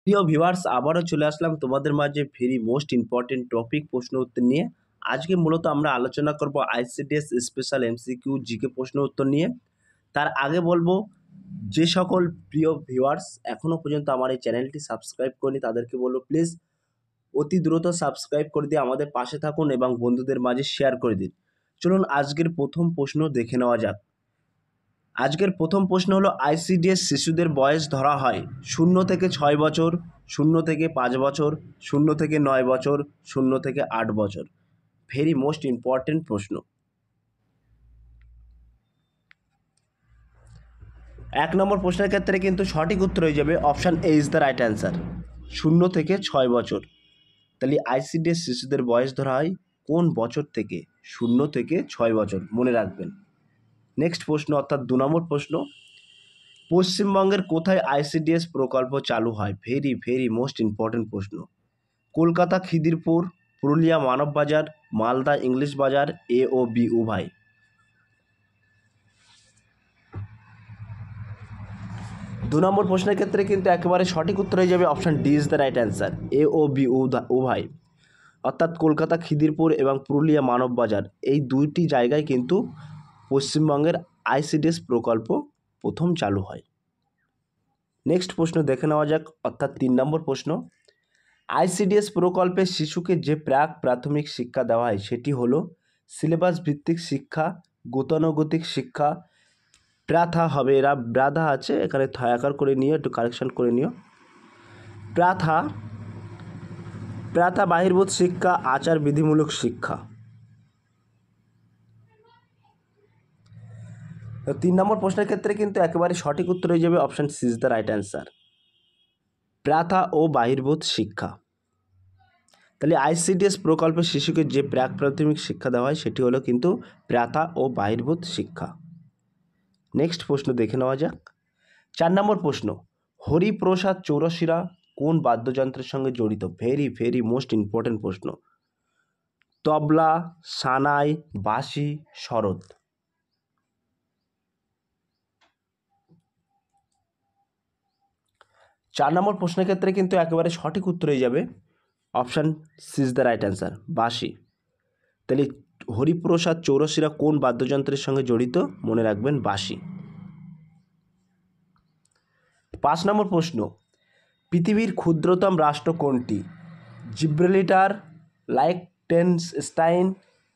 প্রিয় ভিউয়ার্স, আবারও চলে আসলাম তোমাদের মাঝে ভেরি মোস্ট ইম্পর্টেন্ট টপিক প্রশ্ন উত্তর নিয়ে। আজকে মূলত আমরা আলোচনা করব আইসিডিএস স্পেশাল এমসিকিউ জিকে প্রশ্ন উত্তর নিয়ে। তার আগে বলবো, যে সকল প্রিয় ভিউয়ার্স এখনও পর্যন্ত আমার এই চ্যানেলটি সাবস্ক্রাইব করেনি তাদেরকে বলবো প্লিজ অতি দ্রুত সাবস্ক্রাইব করে দিয়ে আমাদের পাশে থাকুন এবং বন্ধুদের মাঝে শেয়ার করে দিন। চলুন আজকের প্রথম প্রশ্ন দেখে নেওয়া যাক। আজকের প্রথম প্রশ্ন হলো, আইসিডিএস শিশুদের বয়স ধরা হয় 0 থেকে 6 বছর, 0 থেকে 5 বছর, 0 থেকে 9 বছর, 0 থেকে 8 বছর। ভেরি মোস্ট ইম্পর্টেন্ট প্রশ্ন। 1 নম্বর প্রশ্নের ক্ষেত্রে কিন্তু সঠিক উত্তর হয়ে যাবে option A is the right answer, 0 থেকে 6 বছর। তাহলে আইসিডিএস শিশুদের বয়স ধরা হয় কোন বছর থেকে? 0 থেকে 6 বছর, মনে রাখবেন। নেক্সট প্রশ্ন অর্থাৎ 2 নম্বর প্রশ্ন, পশ্চিমবঙ্গের কোথায় আইসিডিএস প্রকল্প চালু হয়? ভেরি মোস্ট ইম্পর্টেন্ট প্রশ্ন। কলকাতা খিদিরপুর, পুরুলিয়া মানববাজার, মালদা ইংলিশ বাজার, এ ও বি উভয়। 2 নম্বর প্রশ্নের ক্ষেত্রে কিন্তু একেবারে সঠিক উত্তর হয়ে যাবে option D is the right answer, A ও বি উভয়। অর্থাৎ কলকাতা খিদিরপুর এবং পুরুলিয়া মানববাজার এই দুইটি জায়গায় কিন্তু পশ্চিমবঙ্গের আইসিডিএস প্রকল্প প্রথম চালু হয়। নেক্সট প্রশ্ন দেখে নেওয়া যাক, অর্থাৎ 3 নম্বর প্রশ্ন, আইসিডিএস প্রকল্পে শিশুকে যে প্রাক প্রাথমিক শিক্ষা দেওয়া হয় সেটি হলো সিলেবাস ভিত্তিক শিক্ষা, গতানুগতিক শিক্ষা, প্রাথা হবে, এরা ব্রাধা আছে এখানে থয়াকার করে নিয়ে একটু কারেকশন করে নিও, প্রাথা বাহির্ভূত শিক্ষা, আচার বিধিমূলক শিক্ষা। 3 নম্বর প্রশ্নের ক্ষেত্রে কিন্তু একেবারে সঠিক উত্তর হয়ে যাবে option C is the right answer, প্রাথা ও বাহির্ভূত শিক্ষা। তাহলে আইসিডিএস প্রকল্পে শিশুকে যে প্রাক প্রাথমিক শিক্ষা দেওয়া হয় সেটি হলো কিন্তু প্রাথা ও বাহির্ভূত শিক্ষা। নেক্সট প্রশ্ন দেখে নেওয়া যাক। 4 নম্বর প্রশ্ন, হরিপ্রসাদ চৌরসিরা কোন বাদ্যযন্ত্রের সঙ্গে জড়িত? ভেরি মোস্ট ইম্পর্টেন্ট প্রশ্ন। তবলা, সানাই, বাঁশি, সরোদ। 4 নম্বর প্রশ্নের ক্ষেত্রে কিন্তু একেবারে সঠিক উত্তর হয়ে যাবে option C is the right answer, বাঁশি। তাহলে হরিপ্রসাদ চৌরসিরা কোন বাদ্যযন্ত্রের সঙ্গে জড়িত? মনে রাখবেন বাঁশি। 5 নম্বর প্রশ্ন, পৃথিবীর ক্ষুদ্রতম রাষ্ট্র কোনটি? Gibraltar, Liechtenstein,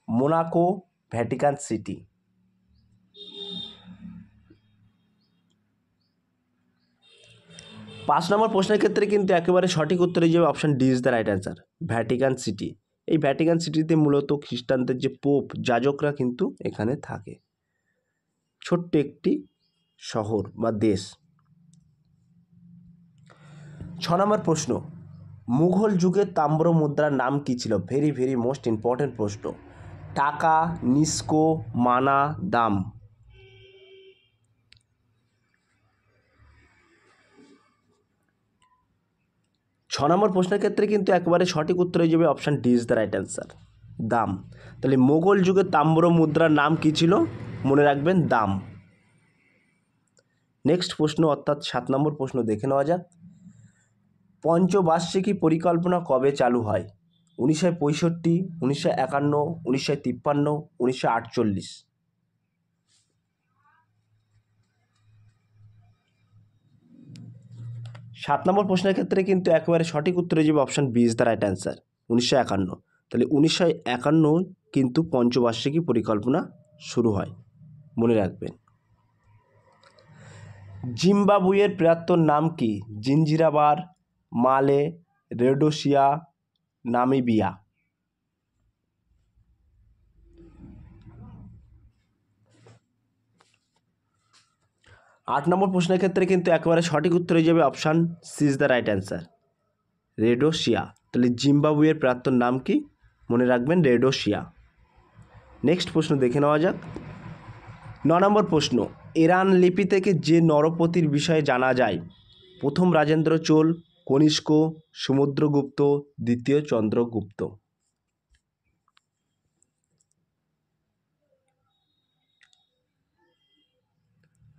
Monaco, Vatican city. 5 নম্বর প্রশ্নের ক্ষেত্রে কিন্তু একেবারে সঠিক উত্তর হয়ে যাবে option D is the right answer, Vatican city. এই ভ্যাটিকান সিটিতে মূলত খ্রিস্টানদের যে পোপ, যাজকরা কিন্তু এখানে থাকে। ছোট্ট একটি শহর বা দেশ। 6 নম্বর প্রশ্ন, মুঘল যুগের তাম্র মুদ্রার নাম কী ছিল? ভেরি মোস্ট ইম্পর্টেন্ট প্রশ্ন। টাকা, নিস্কো, মানা, দাম। 6 নম্বর প্রশ্নের ক্ষেত্রে কিন্তু একেবারে সঠিক উত্তর হয়ে যাবে option D is the right answer, দাম। তাহলে মোগল যুগের তাম্র মুদ্রার নাম কী ছিল? মনে রাখবেন দাম। নেক্সট প্রশ্ন অর্থাৎ 7 নম্বর প্রশ্ন দেখে নেওয়া যাক। পঞ্চবার্ষিকী পরিকল্পনা কবে চালু হয়? 1965, 1951, 1953, 1948। 7 নম্বর প্রশ্নের ক্ষেত্রে কিন্তু একেবারে সঠিক উত্তর হয়ে যাবে option B is the right answer, 1951। তাহলে 1951 কিন্তু পঞ্চবার্ষিকী পরিকল্পনা শুরু হয়, মনে রাখবেন। জিম্বাবুয়ের প্রাক্তন নাম কি? জিঞ্জিরাবার, মালে, রেডোসিয়া, নামিবিয়া। 8 নম্বর প্রশ্নের ক্ষেত্রে কিন্তু একেবারে সঠিক উত্তর হয়ে যাবে option C is the right answer, Rhodesia. তাহলে জিম্বাবুয়ের প্রাক্তন নাম কি? মনে রাখবেন রেডোসিয়া। নেক্সট প্রশ্ন দেখে নেওয়া যাক। 9 নম্বর প্রশ্ন, ইরান লিপি থেকে যে নরপতির বিষয়ে জানা যায়? প্রথম রাজেন্দ্র চোল, কনিষ্ক, সমুদ্রগুপ্ত, দ্বিতীয় চন্দ্রগুপ্ত।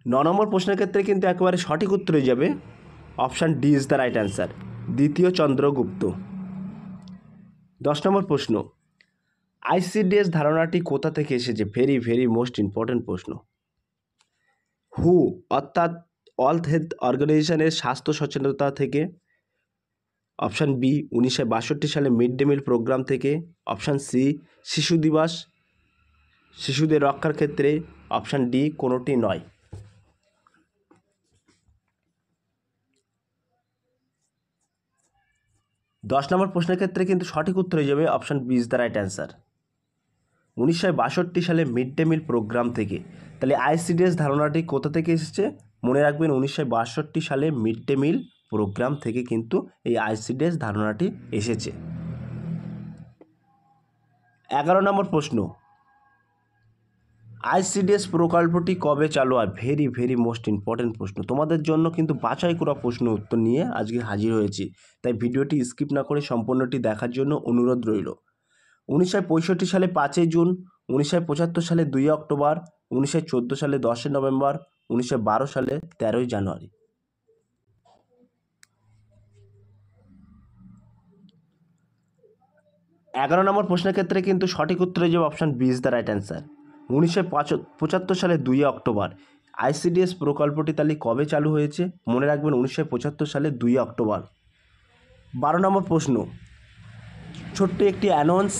9 নম্বর প্রশ্নের ক্ষেত্রে কিন্তু একেবারে সঠিক উত্তর হয়ে যাবে option D is the right answer, দ্বিতীয় চন্দ্রগুপ্ত। 10 নম্বর প্রশ্ন, আইসিডিএস ধারণাটি কোথা থেকে এসেছে? ভেরি মোস্ট ইম্পর্টেন্ট প্রশ্ন। হু অর্থাৎ ওয়ার্ল্ড হেলথ অর্গানাইজেশনের স্বাস্থ্য সচেতনতা থেকে। অপশান বি 1962 সালে মিড ডে মিল প্রোগ্রাম থেকে। অপশান সি শিশু দিবস শিশুদের রক্ষার ক্ষেত্রে। অপশান ডি কোনোটি নয়। দশ নম্বর প্রশ্নের ক্ষেত্রে কিন্তু সঠিক উত্তর হয়ে যাবে option B is the right answer. 1962 সালে মিড ডে মিল প্রোগ্রাম থেকে। তাহলে আইসিডিএস ধারণাটি কোথা থেকে এসেছে? মনে রাখবেন 1962 সালে মিড ডে মিল প্রোগ্রাম থেকে কিন্তু এই আইসিডিএস ধারণাটি এসেছে। 11 নম্বর প্রশ্ন, আইসিডিএস প্রকল্পটি কবে চালু হয়? ভেরি মোস্ট ইম্পর্টেন্ট প্রশ্ন। তোমাদের জন্য কিন্তু বাছাই করা প্রশ্ন উত্তর নিয়ে আজকে হাজির হয়েছি, তাই ভিডিওটি স্কিপ না করে সম্পূর্ণটি দেখার জন্য অনুরোধ রইল। 1965 সালে 5 জুন, 1975 সালে 2 অক্টোবর, 1914 সালে 10 নভেম্বর, 1912 সালে 13 জানুয়ারি। এগারো নম্বর প্রশ্নের ক্ষেত্রে কিন্তু সঠিক উত্তর হয়ে যাবে option B is the right answer. 1975 সালে 2 অক্টোবর। আইসিডিএস প্রকল্পটি তাহলে কবে চালু হয়েছে? মনে রাখবেন 1975 সালে 2 অক্টোবর। 12 নম্বর প্রশ্ন, ছোট্ট একটি অ্যানাউন্স,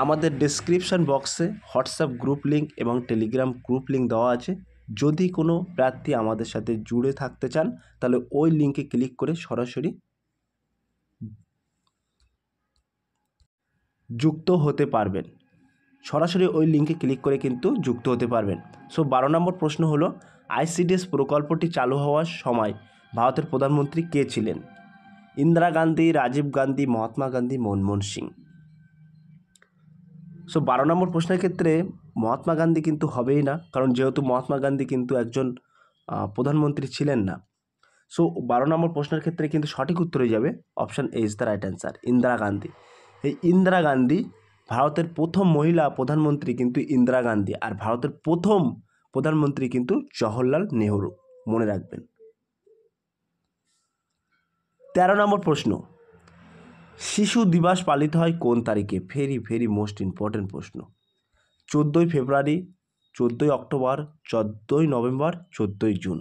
আমাদের ডেসক্রিপশন বক্সে হোয়াটসঅ্যাপ গ্রুপ লিঙ্ক এবং টেলিগ্রাম গ্রুপ লিঙ্ক দেওয়া আছে। যদি কোনো প্রার্থী আমাদের সাথে জুড়ে থাকতে চান তাহলে ওই লিঙ্কে ক্লিক করে সরাসরি যুক্ত হতে পারবেন। সরাসরি ওই লিঙ্কে ক্লিক করে কিন্তু যুক্ত হতে পারবেন। সো 12 নম্বর প্রশ্ন হলো, আইসিডিএস প্রকল্পটি চালু হওয়ার সময় ভারতের প্রধানমন্ত্রী কে ছিলেন? ইন্দিরা গান্ধী, রাজীব গান্ধী, মহাত্মা গান্ধী, মনমোহন সিং। সো 12 নম্বর প্রশ্নের ক্ষেত্রে মহাত্মা গান্ধী কিন্তু হবেই না, কারণ যেহেতু মহাত্মা গান্ধী কিন্তু একজন প্রধানমন্ত্রী ছিলেন না। সো 12 নম্বর প্রশ্নের ক্ষেত্রে কিন্তু সঠিক উত্তর হয়ে যাবে option A is the right answer, Indira Gandhi. এই ইন্দিরা গান্ধী ভারতের প্রথম মহিলা প্রধানমন্ত্রী কিন্তু ইন্দিরা গান্ধী, আর ভারতের প্রথম প্রধানমন্ত্রী কিন্তু জওহরলাল নেহরু, মনে রাখবেন। 13 নম্বর প্রশ্ন, শিশু দিবস পালিত হয় কোন তারিখে? ভেরি মোস্ট ইম্পর্টেন্ট প্রশ্ন। 14 ফেব্রুয়ারি, 14 অক্টোবর, 14 নভেম্বর, 14 জুন।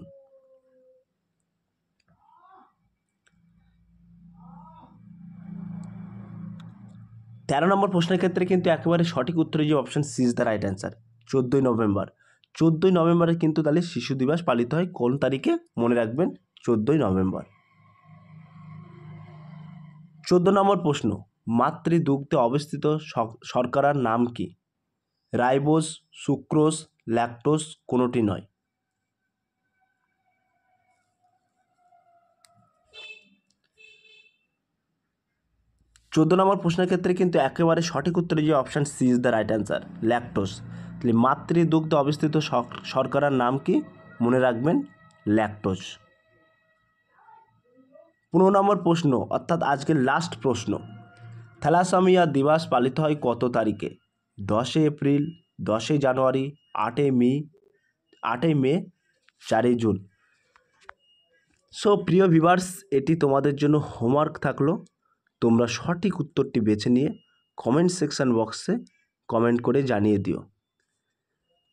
তেরো নম্বর প্রশ্নের ক্ষেত্রে কিন্তু একেবারে সঠিক উত্তর হয়ে যাবে option C is the right answer, 14 November. 14 নভেম্বরে কিন্তু তাহলে শিশু দিবস পালিত হয় কোন তারিখে? মনে রাখবেন 14 নভেম্বর। 14 নম্বর প্রশ্ন, মাতৃদুগ্ধে অবস্থিত শর্করার নাম কি? রাইবোজ, সুক্রোজ, ল্যাকটোজ, কোনোটি নয়। চোদ্দো নম্বর প্রশ্নের ক্ষেত্রে কিন্তু একেবারে সঠিক উত্তর যে option C is the right answer, lactose. তাহলে মাতৃদুগ্ধে অবস্থিত শর্করার নাম কি? মনে রাখবেন ল্যাকটোজ। 15 নম্বর প্রশ্ন অর্থাৎ আজকের লাস্ট প্রশ্ন, থ্যালাসেমিয়া দিবস পালিত হয় কত তারিখে? 10 এপ্রিল, 10 জানুয়ারি, 8 মে, 4 জুন। সো প্রিয় ভিউয়ার্স, এটি তোমাদের জন্য হোমওয়ার্ক থাকলো। তোমরা সঠিক উত্তরটি বেছে নিয়ে কমেন্ট সেকশন বক্সে কমেন্ট করে জানিয়ে দিও।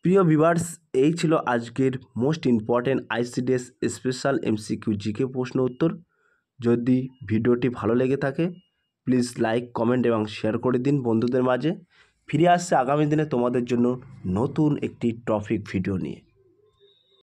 প্রিয় ভিউয়ার্স, এই ছিল আজকের most important ICDS special MCQ GK প্রশ্ন উত্তর। যদি ভিডিওটি ভালো লেগে থাকে প্লিজ লাইক, কমেন্ট এবং শেয়ার করে দিন বন্ধুদের মাঝে। ফিরে আসছে আগামী দিনে তোমাদের জন্য নতুন একটি টপিক ভিডিও নিয়ে।